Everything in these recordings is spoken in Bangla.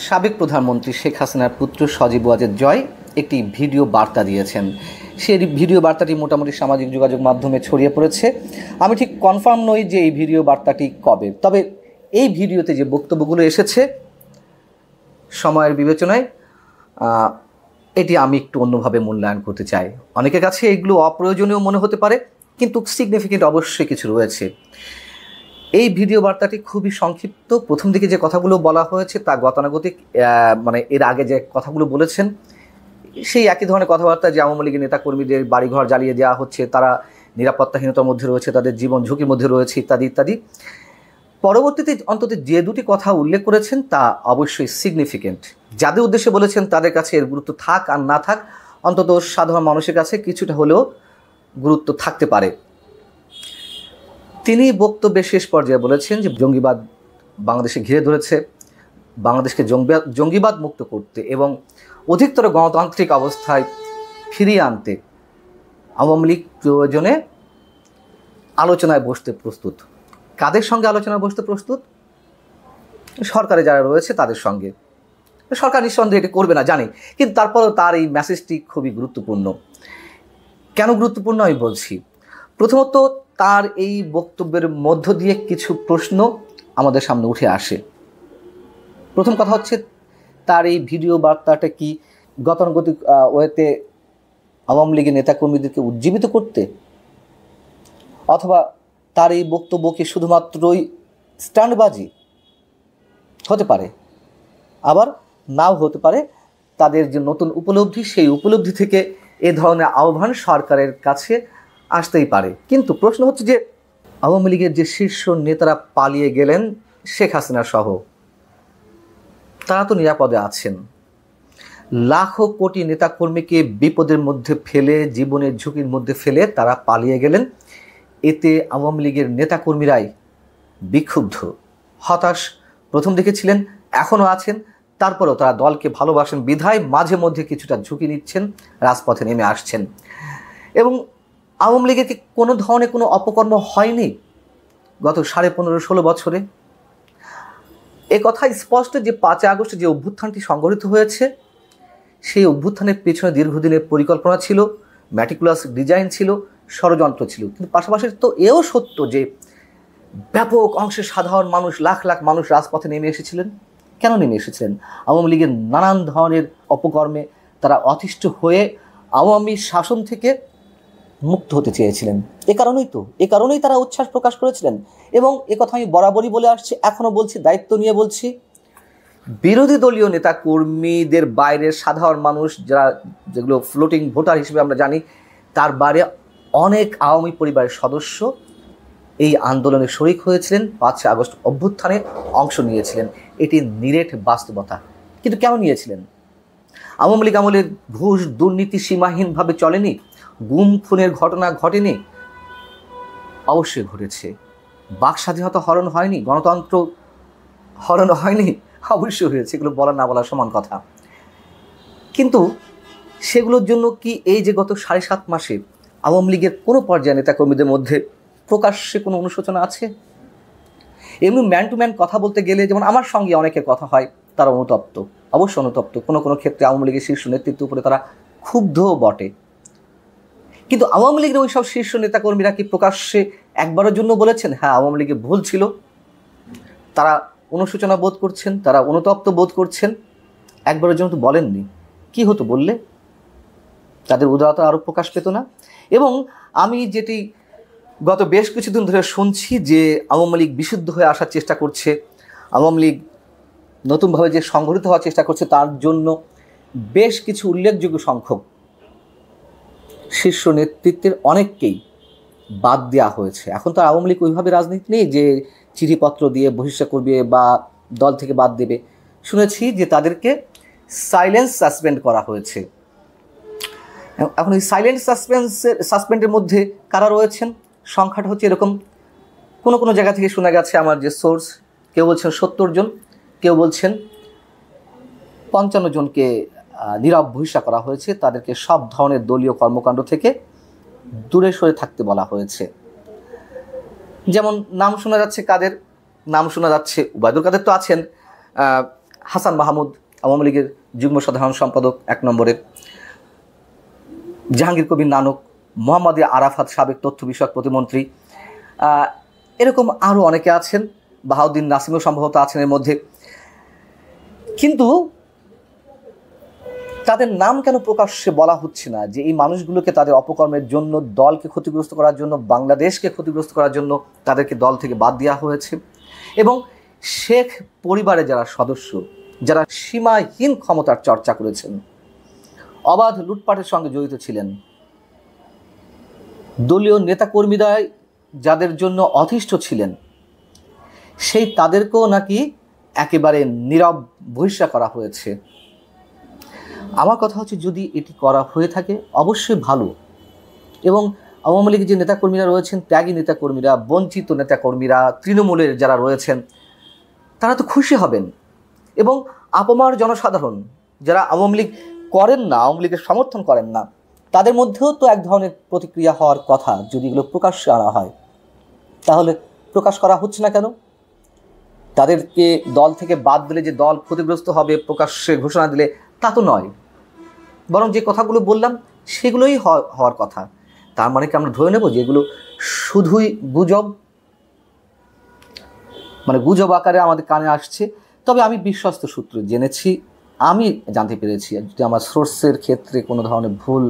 সাবেক প্রধানমন্ত্রী শেখ হাসিনার পুত্র সজীব ওয়াজেদ জয় একটি ভিডিও বার্তা দিয়েছেন। সেই ভিডিও বার্তাটি মোটামুটি সামাজিক যোগাযোগ মাধ্যমে ছড়িয়ে পড়েছে। আমি ঠিক কনফার্ম নই যে এই ভিডিও বার্তাটি কবে, তবে এই ভিডিওতে যে বক্তব্যগুলো এসেছে সময়ের বিবেচনায় এটি আমি একটু অন্যভাবে মূল্যায়ন করতে চাই। অনেকের কাছে এগুলো অপ্রয়োজনীয় মনে হতে পারে, কিন্তু সিগনিফিকেন্ট অবশ্যই কিছু রয়েছে। এই ভিডিও বার্তাটি খুবই সংক্ষিপ্ত। প্রথম দিকে যে কথাগুলো বলা হয়েছে তা গতানুগতিক, মানে এর আগে যে কথাগুলো বলেছেন সেই একই ধরনের কথাবার্তা, যে আওয়ামী লীগের নেতাকর্মীদের বাড়িঘর জ্বালিয়ে দেওয়া হচ্ছে, তারা নিরাপত্তাহীনতার মধ্যে রয়েছে, তাদের জীবন ঝুঁকির মধ্যে রয়েছে, ইত্যাদি ইত্যাদি। পরবর্তীতে অন্তত যে দুটি কথা উল্লেখ করেছেন তা অবশ্যই সিগনিফিকেন্ট। যাদের উদ্দেশ্যে বলেছেন তাদের কাছে এর গুরুত্ব থাক আর না থাক, অন্তত সাধারণ মানুষের কাছে কিছুটা হলেও গুরুত্ব থাকতে পারে। তিনি বক্তব্যের শেষ পর্যায়ে বলেছেন যে জঙ্গিবাদ বাংলাদেশে ঘিরে ধরেছে, বাংলাদেশকে জঙ্গিবাদ মুক্ত করতে এবং অধিকতর গণতান্ত্রিক অবস্থায় ফিরিয়ে আনতে আওয়ামী লীগ প্রয়োজনে আলোচনায় বসতে প্রস্তুত। কাদের সঙ্গে আলোচনায় বসতে প্রস্তুত? সরকারে যারা রয়েছে তাদের সঙ্গে। সরকার নিঃসন্দেহে এটি করবে না জানি, কিন্তু তারপরেও তার এই মেসেজটি খুবই গুরুত্বপূর্ণ। কেন গুরুত্বপূর্ণ আমি বলছি। প্রথমত, তার এই বক্তব্যের মধ্য দিয়ে কিছু প্রশ্ন আমাদের সামনে উঠে আসে। প্রথম কথা হচ্ছে, তার এই ভিডিও বার্তাটা কি গতানুগতিক ওয়েতে আওয়ামী লীগের নেতাকর্মীদেরকে উজ্জীবিত করতে, অথবা তার এই বক্তব্যকে শুধুমাত্রই স্ট্যান্ডবাজি হতে পারে, আবার নাও হতে পারে। তাদের যে নতুন উপলব্ধি, সেই উপলব্ধি থেকে এ ধরনের আহ্বান সরকারের কাছে আসতেই পারে। কিন্তু প্রশ্ন হচ্ছে যে আওয়ামী লীগের যে শীর্ষ নেতারা পালিয়ে গেলেন শেখ হাসিনা সহ, তারা তো নিরাপদে আছেন। লাখো কোটি নেতাকর্মীকে বিপদের মধ্যে ফেলে, জীবনের ঝুঁকির মধ্যে ফেলে তারা পালিয়ে গেলেন। এতে আওয়ামী লীগের নেতাকর্মীরাই বিক্ষুব্ধ, হতাশ। প্রথম দিকে ছিলেন, এখনও আছেন। তারপরেও তারা দলকে ভালোবাসেন বিধায় মাঝে মধ্যে কিছুটা ঝুঁকি নিচ্ছেন, রাজপথে নেমে আসছেন। এবং আওয়ামী লীগের কি কোনো ধরনের কোনো অপকর্ম হয়নি গত 15.5-16 বছরে? এ কথাই স্পষ্ট যে 5 আগস্ট যে অভ্যুত্থানটি সংগঠিত হয়েছে, সেই অভ্যুত্থানের পেছনে দীর্ঘদিনের পরিকল্পনা ছিল, ম্যাটিকুলাস ডিজাইন ছিল, ষড়যন্ত্র ছিল। কিন্তু পাশাপাশি তো এও সত্য যে ব্যাপক অংশের সাধারণ মানুষ, লাখ লাখ মানুষ রাজপথে নেমে এসেছিলেন। কেন নেমে এসেছিলেন? আওয়ামী লীগের নানান ধরনের অপকর্মে তারা অতিষ্ঠ হয়ে আওয়ামী শাসন থেকে মুক্ত হতে চেয়েছিলেন। এ কারণেই তারা উচ্ছ্বাস প্রকাশ করেছিলেন। এবং একথা আমি বরাবরই বলে আসছি, এখনও বলছি, দায়িত্ব নিয়ে বলছি। বিরোধী দলীয় নেতা কর্মীদের বাইরের সাধারণ মানুষ, যারা যেগুলো ফ্লোটিং ভোটার হিসেবে আমরা জানি, তার বাইরে অনেক আওয়ামী পরিবারের সদস্য এই আন্দোলনে শরিক হয়েছিলেন, 5 আগস্ট অভ্যুত্থানে অংশ নিয়েছিলেন। এটি নিরেট বাস্তবতা। কিন্তু কেন নিয়েছিলেন? আওয়ামী লীগ আমলের ঘুষ দুর্নীতি সীমাহীনভাবে চলেনি, গুম খুনের ঘটনা ঘটেনি। অবশ্যই ঘটেছে। বাক স্বাধীনতা হরণ হয়নি, গণতন্ত্র হরণ হয়নি, অবশ্যই হয়েছে। এগুলো বলা না বলা সমান কথা। কিন্তু সেগুলোর জন্য কি এই যে গত 7.5 মাসে আওয়ামী লীগের কোনো পর্যায়ে নেতাকর্মীদের মধ্যে প্রকাশ্যে কোনো অনুশোচনা আছে? এমনি ম্যান টু ম্যান কথা বলতে গেলে, যেমন আমার সঙ্গে অনেকের কথা হয়, তারা অনুতপ্ত, অবশ্য অনুতপ্ত। কোনো কোনো ক্ষেত্রে আওয়ামী লীগের শীর্ষ নেতৃত্বের উপরে তারা ক্ষুব্ধও বটে। কিন্তু আওয়ামী লীগের ওই সব শীর্ষ নেতাকর্মীরা কি প্রকাশ্যে একবারের জন্য বলেছেন হ্যাঁ আওয়ামী লীগের ভুল ছিল? তারা অনুশোচনা বোধ করছেন, তারা অনুতপ্ত বোধ করছেন? একবারের জন্য তো বলেননি। কি হতো বললে? তাদের উদারতা আরও প্রকাশ পেত না? এবং আমি যেটি গত বেশ কিছুদিন ধরে শুনছি, যে আওয়ামী লীগ বিশুদ্ধ হয়ে আসার চেষ্টা করছে, আওয়ামী লীগ নতুনভাবে যে সংগঠিত হওয়ার চেষ্টা করছে, তার জন্য বেশ কিছু উল্লেখযোগ্য সংখ্যক শীর্ষ নেতৃত্বের অনেককেই বাদ দেওয়া হয়েছে। এখন তো আওয়ামী লীগ ওইভাবে রাজনীতি নেই যে চিঠিপত্র দিয়ে বহিষ্কার করবে বা দল থেকে বাদ দেবে। শুনেছি যে তাদেরকে সাইলেন্স সাসপেন্ড করা হয়েছে। এখন এই সাইলেন্ট সাসপেন্ডের মধ্যে কারা রয়েছেন? সংখ্যাটা হচ্ছে এরকম। কোনো কোনো জায়গা থেকে শোনা গেছে, আমার যে সোর্স, কেউ বলছেন 70 জন, কেউ বলছেন 55 জনকে নীরব বহিষ্কার করা হয়েছে। তাদেরকে সব ধরনের দলীয় কর্মকাণ্ড থেকে দূরে সরে থাকতে বলা হয়েছে। যেমন নাম শোনা যাচ্ছে, কাদের নাম শোনা যাচ্ছে? ওবায়দুল কাদের তো আছেন, হাসান মাহমুদ আওয়ামী লীগের যুগ্ম সাধারণ সম্পাদক 1 নম্বরে, জাহাঙ্গীর কবির নানক, মোহাম্মদ আরাফাত সাবেক তথ্য বিষয়ক প্রতিমন্ত্রী, এরকম আরও অনেকে আছেন, বাহাউদ্দিন নাসিমও সম্ভবত আছেন এর মধ্যে। কিন্তু তাদের নাম কেন প্রকাশ্যে বলা হচ্ছে না যে এই মানুষগুলোকে তাদের অপকর্মের জন্য, দলকে ক্ষতিগ্রস্ত করার জন্য, বাংলাদেশকে ক্ষতিগ্রস্ত করার জন্য তাদেরকে দল থেকে বাদ দেওয়া হয়েছে? এবং শেখ পরিবারের যারা সদস্য, যারা সীমাহীন ক্ষমতার চর্চা করেছেন, অবাধ লুটপাটের সঙ্গে জড়িত ছিলেন, দলীয় নেতাকর্মীরা যাদের জন্য অতিষ্ঠ ছিলেন, সেই তাদেরকেও নাকি একেবারে নীরব বহিষ্কার করা হয়েছে। আমার কথা হচ্ছে, যদি এটি করা হয়ে থাকে অবশ্যই ভালো, এবং আওয়ামী লীগের যে নেতাকর্মীরা রয়েছেন, ত্যাগী নেতাকর্মীরা, বঞ্চিত নেতাকর্মীরা, তৃণমূলের যারা রয়েছেন, তারা তো খুশি হবেন। এবং আপামর জনসাধারণ যারা আওয়ামী লীগ করেন না, আওয়ামী লীগের সমর্থন করেন না, তাদের মধ্যেও তো এক ধরনের প্রতিক্রিয়া হওয়ার কথা। যদি এগুলো প্রকাশ্যে আনা হয়, তাহলে প্রকাশ করা হচ্ছে না কেন? তাদেরকে দল থেকে বাদ দিলে যে দল ক্ষতিগ্রস্ত হবে প্রকাশ্যে ঘোষণা দিলে, তা তো নয়। বরং যে কথাগুলো বললাম সেগুলোই হওয়ার কথা। তার মানে কি আমরা ধরে নেব যে এগুলো শুধুই গুজব, মানে গুজব আকারে আমাদের কানে আসছে? তবে আমি বিশ্বস্ত সূত্রে জেনেছি, আমি জানতে পেরেছি, যদি আমার সোর্সের ক্ষেত্রে কোনো ধরনের ভুল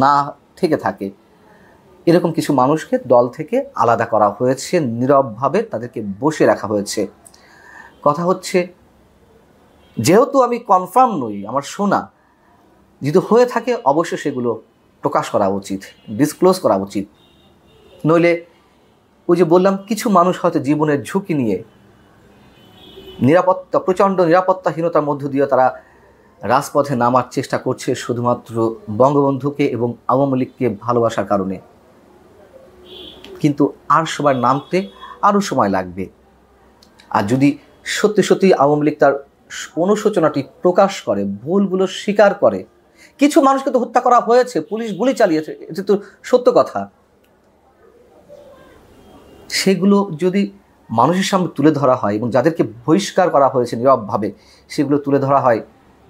না থেকে থাকে, এরকম কিছু মানুষকে দল থেকে আলাদা করা হয়েছে, নীরবভাবে তাদেরকে বসে রাখা হয়েছে। কথা হচ্ছে, যেহেতু আমি কনফার্ম নই, আমার শোনা, যদি হয়ে থাকে অবশ্যই সেগুলো প্রকাশ করা উচিত, ডিসক্লোজ করা উচিত। নইলে ওই যে বললাম, কিছু মানুষ হয়তো জীবনের ঝুঁকি নিয়ে প্রচণ্ড নিরাপত্তাহীনতার মধ্য দিয়ে তারা রাজপথে নামার চেষ্টা করছে শুধুমাত্র বঙ্গবন্ধুকে এবং আওয়ামী লীগকে ভালোবাসার কারণে। কিন্তু আর সবার নামতে আরও সময় লাগবে। আর যদি সত্যি সত্যি আওয়ামী লীগ তার অনুশোচনাটি প্রকাশ করে, ভুলগুলো স্বীকার করে, কিছু মানুষকে তো হত্যা করা হয়েছে, পুলিশ গুলি চালিয়েছে, এটা তো সত্য কথা, সেগুলো যদি মানুষের সামনে তুলে ধরা হয় এবং যাদেরকে বহিষ্কার করা হয়েছে নীরবভাবে সেগুলো তুলে ধরা হয়,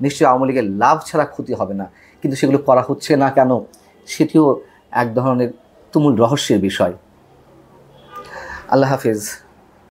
নিশ্চয়ই আওয়ামী লীগের লাভ ছাড়া ক্ষতি হবে না। কিন্তু সেগুলো করা হচ্ছে না কেন, সেটিও এক ধরনের তুমুল রহস্যের বিষয়। আল্লাহ হাফেজ।